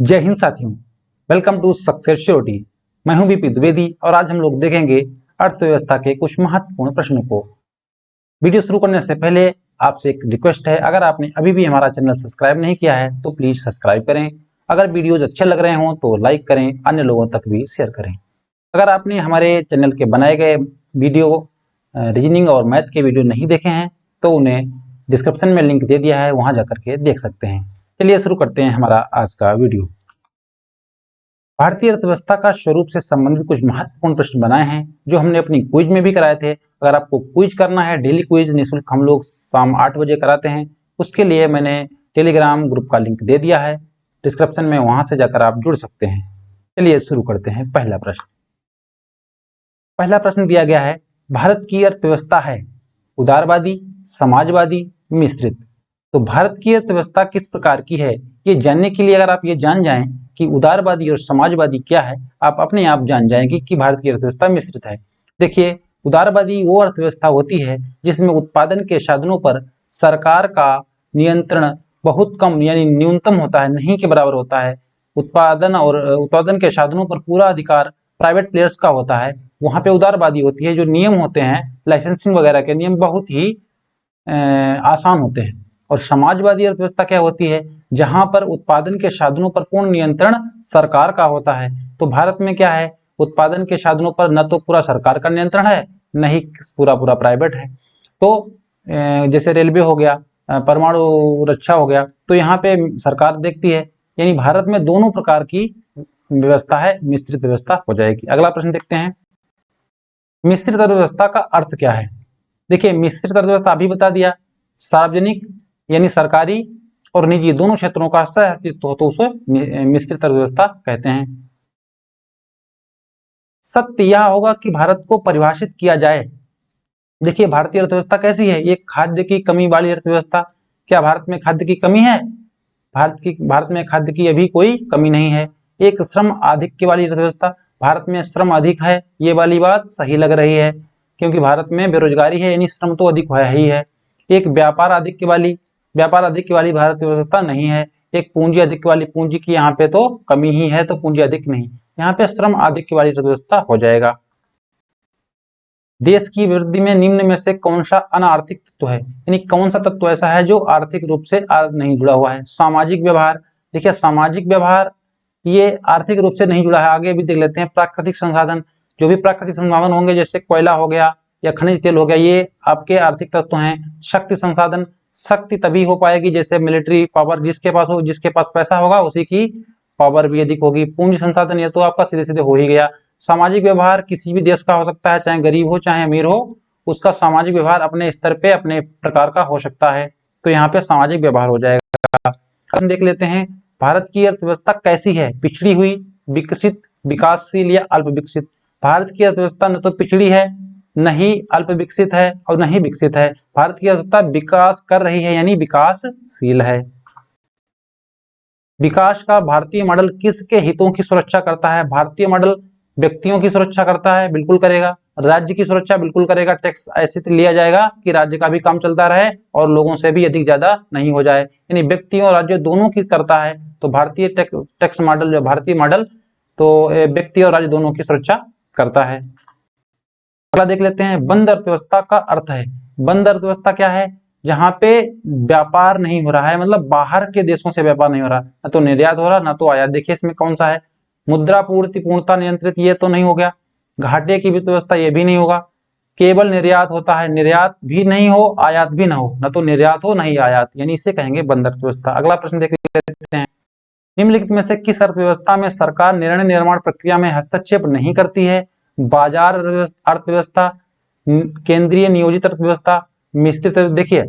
जय हिंद साथियों, welcome to success surety. मैं हूं बीपी द्विवेदी और आज हम लोग देखेंगे अर्थव्यवस्था के कुछ महत्वपूर्ण प्रश्नों को। वीडियो शुरू करने से पहले आपसे एक रिक्वेस्ट है, अगर आपने अभी भी हमारा चैनल सब्सक्राइब नहीं किया है तो प्लीज सब्सक्राइब करें। अगर वीडियोज अच्छे लग रहे हों तो लाइक करें, अन्य लोगों तक भी शेयर करें। अगर आपने हमारे चैनल के बनाए गए वीडियो रीजनिंग और मैथ के वीडियो नहीं देखे हैं तो उन्हें डिस्क्रिप्शन में लिंक दे दिया है, वहां जाकर के देख सकते हैं। चलिए शुरू करते हैं हमारा आज का वीडियो। भारतीय अर्थव्यवस्था का स्वरूप से संबंधित कुछ महत्वपूर्ण प्रश्न बनाए हैं जो हमने अपनी क्विज में भी कराए थे। अगर आपको क्विज करना है, डेली क्विज निःशुल्क हम लोग शाम 8 बजे कराते हैं, उसके लिए मैंने टेलीग्राम ग्रुप का लिंक दे दिया है डिस्क्रिप्शन में, वहां से जाकर आप जुड़ सकते हैं। चलिए शुरू करते हैं। पहला प्रश्न दिया गया है, भारत की अर्थव्यवस्था है उदारवादी, समाजवादी, मिश्रित। तो भारत की अर्थव्यवस्था किस प्रकार की है, ये जानने के लिए अगर आप ये जान जाएं कि उदारवादी और समाजवादी क्या है, आप अपने आप जान जाएंगे कि भारत की अर्थव्यवस्था मिश्रित है। देखिए, उदारवादी वो अर्थव्यवस्था होती है जिसमें उत्पादन के साधनों पर सरकार का नियंत्रण बहुत कम यानी न्यूनतम होता है, नहीं के बराबर होता है। उत्पादन के साधनों पर पूरा अधिकार प्राइवेट प्लेयर्स का होता है, वहां पे उदारवादी होती है। जो नियम होते हैं लाइसेंसिंग वगैरह के नियम बहुत ही आसान होते हैं। और समाजवादी अर्थव्यवस्था क्या होती है, जहां पर उत्पादन के साधनों पर पूर्ण नियंत्रण सरकार का होता है। तो भारत में क्या है, उत्पादन के साधनों पर न तो पूरा सरकार का नियंत्रण है, न ही पूरा प्राइवेट है। तो जैसे रेलवे हो गया, परमाणु रक्षा हो गया, तो यहाँ पे सरकार देखती है। यानी भारत में दोनों प्रकार की व्यवस्था है, मिश्रित व्यवस्था हो जाएगी। अगला प्रश्न देखते हैं, मिश्रित अर्थव्यवस्था का अर्थ क्या है। देखिए, मिश्रित अर्थव्यवस्था अभी बता दिया, सार्वजनिक यानी सरकारी और निजी दोनों क्षेत्रों का सह अस्तित्व हो तो उसे मिश्रित अर्थव्यवस्था कहते हैं। सत्य यह होगा कि भारत को परिभाषित किया जाए। देखिए, भारतीय अर्थव्यवस्था कैसी है, ये खाद्य की कमी वाली अर्थव्यवस्था। क्या भारत में खाद्य की कमी है? भारत में खाद्य की अभी कोई कमी नहीं है। एक श्रम आधिक्य वाली अर्थव्यवस्था, भारत में श्रम अधिक है, ये वाली बात सही लग रही है क्योंकि भारत में बेरोजगारी है, यानी श्रम तो अधिक है ही है। एक व्यापार आधिक्य वाली भारत व्यवस्था नहीं है। एक पूंजी आधिक्य वाली, पूंजी की यहाँ पे तो कमी ही है, तो पूंजी अधिक नहीं, यहाँ पे श्रम आधिक्य वाली अर्थव्यवस्था हो जाएगा। देश की वृद्धि में निम्न में से कौन सा अनार्थिक तत्व है, यानी कौन सा तत्व ऐसा है जो आर्थिक रूप से नहीं जुड़ा हुआ है। सामाजिक व्यवहार, देखिए सामाजिक व्यवहार ये आर्थिक रूप से नहीं जुड़ा है। आगे भी देख लेते हैं। प्राकृतिक संसाधन, जो भी प्राकृतिक संसाधन होंगे जैसे कोयला हो गया या खनिज तेल हो गया, ये आपके आर्थिक तत्व हैं। शक्ति संसाधन, शक्ति तभी हो पाएगी जैसे मिलिट्री पावर, जिसके पास पैसा होगा उसी की पावर भी अधिक होगी। पूंजी संसाधन ये तो आपका सीधे सीधे हो ही गया। सामाजिक व्यवहार किसी भी देश का हो सकता है, चाहे गरीब हो चाहे अमीर हो, उसका सामाजिक व्यवहार अपने स्तर पे अपने प्रकार का हो सकता है, तो यहाँ पे सामाजिक व्यवहार हो जाएगा। हम देख लेते हैं, भारत की अर्थव्यवस्था कैसी है, पिछड़ी हुई, विकसित, विकासशील या अल्प विकसित। भारत की अर्थव्यवस्था न तो पिछड़ी है, न ही अल्प विकसित है और न ही विकसित है। भारत की अर्थव्यवस्था विकास कर रही है यानी विकासशील है। विकास का भारतीय मॉडल किसके हितों की सुरक्षा करता है? भारतीय मॉडल व्यक्तियों की सुरक्षा करता है, बिल्कुल करेगा। राज्य की सुरक्षा बिल्कुल करेगा। टैक्स ऐसे लिया जाएगा कि राज्य का भी काम चलता रहे और लोगों से भी अधिक ज्यादा नहीं हो जाए, यानी व्यक्तियों और राज्य दोनों की करता है। तो भारतीय टैक्स मॉडल, जो भारतीय मॉडल, तो व्यक्ति और राज्य दोनों की सुरक्षा करता है। अगला देख लेते हैं, बंद अर्थव्यवस्था का अर्थ है। बंद अर्थव्यवस्था क्या है? जहां पे व्यापार नहीं हो रहा है, मतलब बाहर के देशों से व्यापार नहीं हो रहा, न तो निर्यात हो रहा न तो आयात। देखिए इसमें कौन सा है, मुद्रा पूर्ति पूर्णता नियंत्रित, ये तो नहीं हो गया। घाटे की वित्त व्यवस्था, ये भी नहीं होगा। केवल निर्यात होता है, निर्यात भी नहीं हो आयात भी ना हो, न तो निर्यात हो नहीं आयात, यानी इसे कहेंगे बंद अर्थव्यवस्था। अगला प्रश्न देख लेते हैं, निम्नलिखित में से किस अर्थव्यवस्था में सरकार निर्णय निर्माण प्रक्रिया में हस्तक्षेप नहीं करती है? बाजार अर्थव्यवस्था, केंद्रीय नियोजित अर्थव्यवस्था, मिश्रित। देखिए,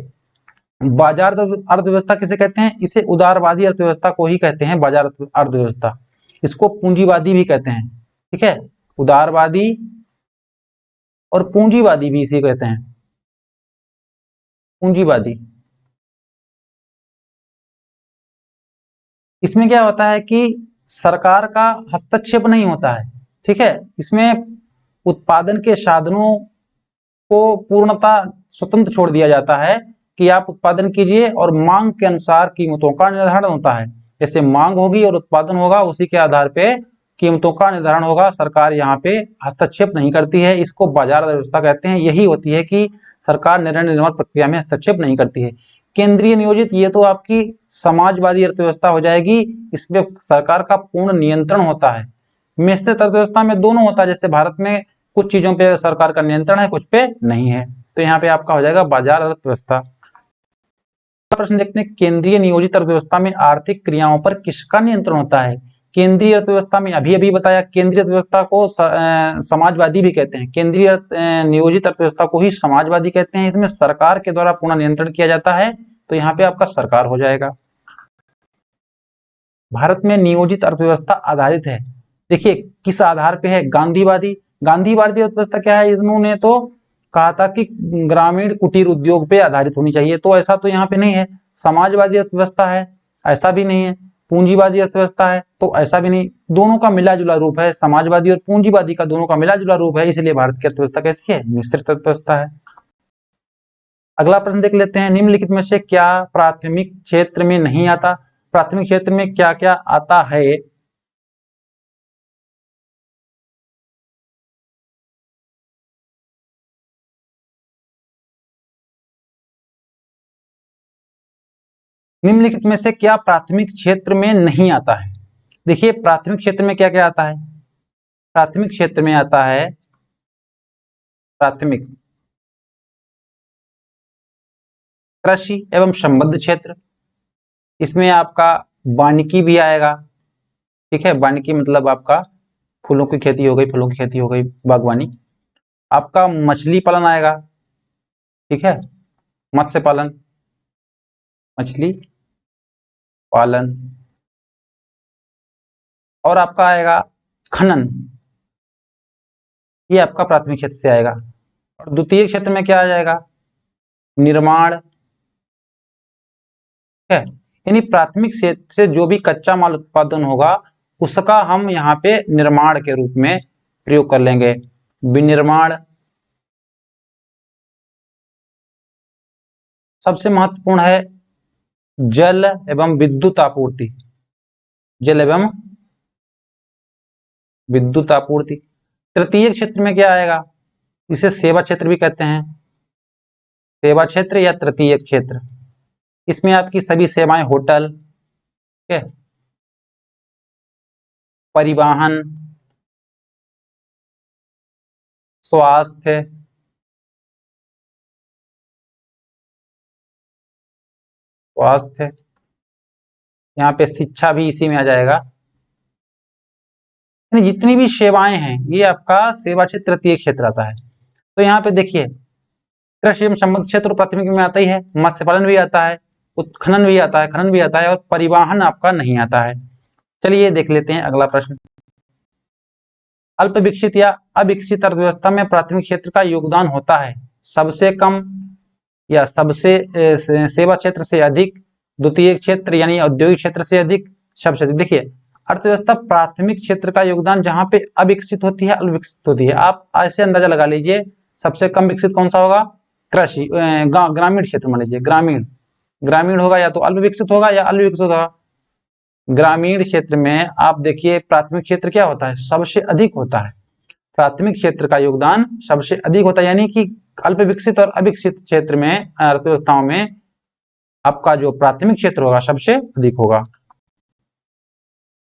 बाजार अर्थव्यवस्था किसे कहते हैं? इसे उदारवादी अर्थव्यवस्था को ही कहते हैं बाजार अर्थव्यवस्था। इसको पूंजीवादी भी कहते हैं, ठीक है। उदारवादी और पूंजीवादी भी इसे कहते हैं, पूंजीवादी। इसमें क्या होता है कि सरकार का हस्तक्षेप नहीं होता है, ठीक है। इसमें उत्पादन के साधनों को पूर्णतः स्वतंत्र छोड़ दिया जाता है कि आप उत्पादन कीजिए और मांग के अनुसार कीमतों का निर्धारण होता है। जैसे मांग होगी और उत्पादन होगा, उसी के आधार पे कीमतों का निर्धारण होगा। सरकार यहाँ पे हस्तक्षेप नहीं करती है, इसको बाजार व्यवस्था कहते हैं। यही होती है कि सरकार निर्णय निर्माण प्रक्रिया में हस्तक्षेप नहीं करती है। केंद्रीय नियोजित, ये तो आपकी समाजवादी अर्थव्यवस्था हो जाएगी, इसमें सरकार का पूर्ण नियंत्रण होता है। मिश्रित अर्थव्यवस्था में दोनों होता है, जैसे भारत में कुछ चीजों पे सरकार का नियंत्रण है, कुछ पे नहीं है, तो यहाँ पे आपका हो जाएगा बाजार अर्थव्यवस्था। प्रश्न देखते हैं, केंद्रीय नियोजित अर्थव्यवस्था में आर्थिक क्रियाओं पर किसका नियंत्रण होता है? केंद्रीय अर्थव्यवस्था में अभी बताया, केंद्रीय अर्थव्यवस्था को समाजवादी भी कहते हैं, केंद्रीय नियोजित अर्थव्यवस्था को ही समाजवादी कहते हैं। इसमें सरकार के द्वारा पूर्ण नियंत्रण किया जाता है, तो यहाँ पे आपका सरकार हो जाएगा। भारत में नियोजित अर्थव्यवस्था आधारित है, देखिए किस आधार पे है? गांधीवादी। गांधीवादी अर्थव्यवस्था क्या है? इन्होंने तो कहा था कि ग्रामीण कुटीर उद्योग पे आधारित होनी चाहिए, तो ऐसा तो यहाँ पे नहीं है। समाजवादी अर्थव्यवस्था है, ऐसा भी नहीं है। पूंजीवादी अर्थव्यवस्था है, तो ऐसा भी नहीं। दोनों का मिला जुला रूप है, समाजवादी और पूंजीवादी का दोनों का मिला जुला रूप है, इसलिए भारत की अर्थव्यवस्था कैसी है? मिश्रित अर्थव्यवस्था है। अगला प्रश्न देख लेते हैं, निम्नलिखित में से क्या प्राथमिक क्षेत्र में नहीं आता? प्राथमिक क्षेत्र में क्या क्या आता है? निम्नलिखित में से क्या प्राथमिक क्षेत्र में नहीं आता है? देखिए प्राथमिक क्षेत्र में क्या क्या आता है? प्राथमिक क्षेत्र में आता है प्राथमिक कृषि एवं संबद्ध क्षेत्र, इसमें आपका वानिकी भी आएगा, ठीक है। वानिकी मतलब आपका फूलों की खेती हो गई, फलों की खेती हो गई, बागवानी। आपका मछली पालन आएगा, ठीक है, मत्स्य पालन, मछली पालन। और आपका आएगा खनन, ये आपका प्राथमिक क्षेत्र से आएगा। और द्वितीय क्षेत्र में क्या आ जाएगा? निर्माण, है। यानी प्राथमिक क्षेत्र से जो भी कच्चा माल उत्पादन होगा उसका हम यहाँ पे निर्माण के रूप में प्रयोग कर लेंगे, विनिर्माण। सबसे महत्वपूर्ण है जल एवं विद्युत आपूर्ति, जल एवं विद्युत आपूर्ति। तृतीय क्षेत्र में क्या आएगा? इसे सेवा क्षेत्र भी कहते हैं, सेवा क्षेत्र या तृतीय क्षेत्र। इसमें आपकी सभी सेवाएं, होटल, ठीक है, परिवहन, स्वास्थ्य, यहाँ पे शिक्षा भी इसी में आ जाएगा। जितनी भी सेवाएं हैं ये आपका सेवा क्षेत्र तृतीय क्षेत्र आता है। तो यहाँ पे देखिए कृषि एवं संबद्ध क्षेत्र प्राथमिक में आता ही है, मत्स्य पालन भी आता है, उत्खनन भी आता है, खनन भी आता है, और परिवहन आपका नहीं आता है। चलिए देख लेते हैं अगला प्रश्न। अल्प विकसित या अविकसित अर्थव्यवस्था में प्राथमिक क्षेत्र का योगदान होता है सबसे कम या सबसे सेवा क्षेत्र से अधिक, द्वितीय क्षेत्र यानी औद्योगिक क्षेत्र से अधिक, सबसे अधिक। देखिए अर्थव्यवस्था प्राथमिक क्षेत्र का योगदान जहां पे अविकसित होती है, अल्पविकसित होती है। आप ऐसे अंदाजा लगा लीजिए सबसे कम विकसित कौन सा होगा? कृषि, ग्रामीण क्षेत्र मान लीजिए, ग्रामीण होगा, या तो अल्प विकसित होगा या अल्पविकसित होगा। ग्रामीण क्षेत्र में आप देखिए प्राथमिक क्षेत्र क्या होता है? सबसे अधिक होता है। प्राथमिक क्षेत्र का योगदान सबसे अधिक होता है, यानी कि अल्प विकसित और अविकसित क्षेत्र में अर्थव्यवस्थाओं में आपका जो प्राथमिक क्षेत्र होगा सबसे अधिक होगा।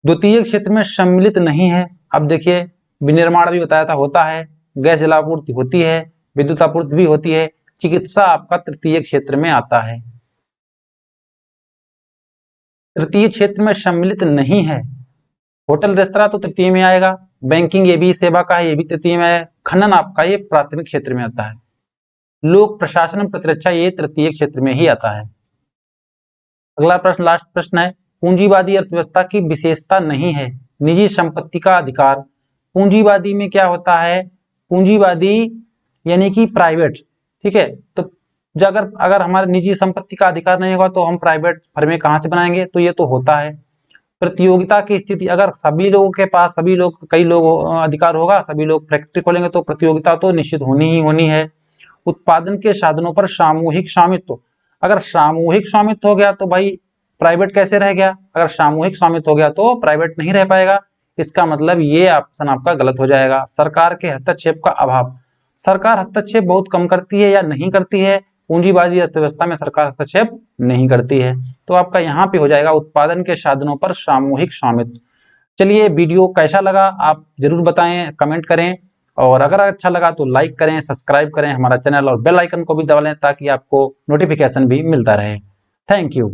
द्वितीय क्षेत्र में सम्मिलित नहीं है। अब देखिए विनिर्माण भी बताया था होता है, गैस जलापूर्ति होती है, विद्युत आपूर्ति भी होती है, चिकित्सा आपका तृतीय क्षेत्र में आता है। तृतीय क्षेत्र में सम्मिलित नहीं है। होटल रेस्तरां तो तृतीय में आएगा, बैंकिंग ये भी सेवा का है, ये भी तृतीय में है। खनन आपका ये प्राथमिक क्षेत्र में आता है। लोक प्रशासन प्रतिरक्षा ये तृतीय क्षेत्र में ही आता है। अगला प्रश्न, लास्ट प्रश्न है, पूंजीवादी अर्थव्यवस्था की विशेषता नहीं है निजी संपत्ति का अधिकार। पूंजीवादी में क्या होता है? पूंजीवादी यानी कि प्राइवेट, ठीक है। तो अगर हमारे निजी संपत्ति का अधिकार नहीं होगा तो हम प्राइवेट फर्में कहां से बनाएंगे? तो ये तो होता है। प्रतियोगिता की स्थिति, अगर सभी लोगों के पास कई लोग अधिकार होगा, सभी लोग फैक्ट्री खोलेंगे तो प्रतियोगिता तो निश्चित होनी ही होनी है। उत्पादन के साधनों पर सामूहिक स्वामित्व, अगर सामूहिक स्वामित्व हो गया तो भाई प्राइवेट कैसे रह गया? अगर सामूहिक स्वामित्व हो गया तो प्राइवेट नहीं रह पाएगा। इसका मतलब ये ऑप्शन आपका गलत हो जाएगा। सरकार के हस्तक्षेप का अभाव, सरकार हस्तक्षेप बहुत कम करती है या नहीं करती है। पूंजीवादी अर्थव्यवस्था में सरकार हस्तक्षेप नहीं करती है, तो आपका यहाँ पे हो जाएगा उत्पादन के साधनों पर सामूहिक स्वामित्व। चलिए, वीडियो कैसा लगा आप जरूर बताएं, कमेंट करें, और अगर अच्छा लगा तो लाइक करें, सब्सक्राइब करें हमारा चैनल और बेल आइकन को भी दबा लें ताकि आपको नोटिफिकेशन भी मिलता रहे। Thank you.